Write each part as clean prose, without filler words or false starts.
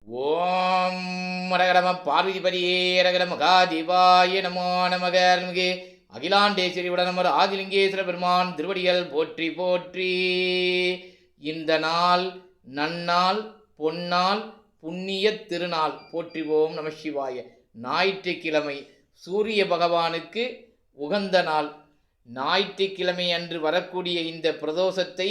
ஓம் மரகடம பார்வதிபதியே ரகட மகாதிவாய நமோ நமகே அகிலாண்டேஸ்வரி உடனமர் ஆதிலிங்கேஸ்வர பெருமான் திருவடிகள் போற்றி போற்றி. இந்த நாள் நன்னாள், பொன்னாள், புண்ணிய திருநாள். போற்றிவோம் நம சிவாய. ஞாயிற்றுக்கிழமை சூரிய பகவானுக்கு உகந்த நாள். ஞாயிற்றுக்கிழமை அன்று வரக்கூடிய இந்த பிரதோஷத்தை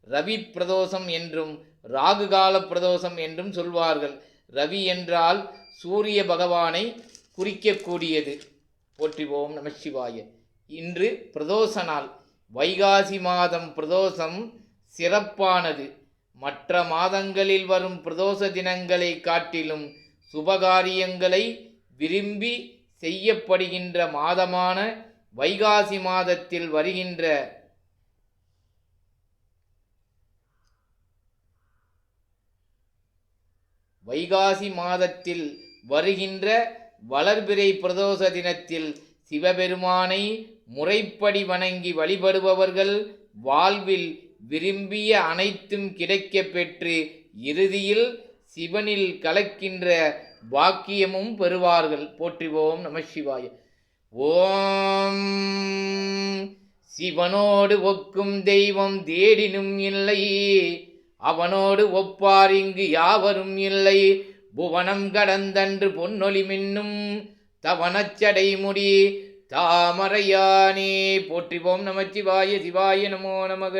ரவி பிரதோஷம் என்றும் ராகுகால பிரதோஷம் என்றும் சொல்வார்கள். ரவி என்றால் சூரிய பகவானை குறிக்கக்கூடியது. போற்றிவோம் நம சிவாய. இன்று பிரதோஷ நாள். வைகாசி மாதம் பிரதோஷம் சிறப்பானது. மற்ற மாதங்களில் வரும் பிரதோஷ தினங்களை காட்டிலும் சுபகாரியங்களை விரும்பி செய்யப்படுகின்ற மாதமான வைகாசி மாதத்தில் வருகின்ற வளர்பிறை பிரதோஷ தினத்தில் சிவபெருமானை முறைப்படி வணங்கி வழிபடுபவர்கள் வாழ்வில் விரும்பிய அனைத்தும் கிடைக்கப் பெற்று இறுதியில் சிவனில் கலக்கின்ற பாக்கியமும் பெறுவார்கள். போற்றிவோம் நம சிவாய. ஓம் சிவனோடு ஒக்கும் தெய்வம் தேடினும் இல்லை, அவனோடு ஒப்பார் இங்கு யாவரும் இல்லை. புவனம் கடந்தன்று பொன்னொளி மின்னும் தவனச்சடை முடி தாமரையானே. போற்றிவோம் நமச்சிவாய. சிவாய நமோ நமக.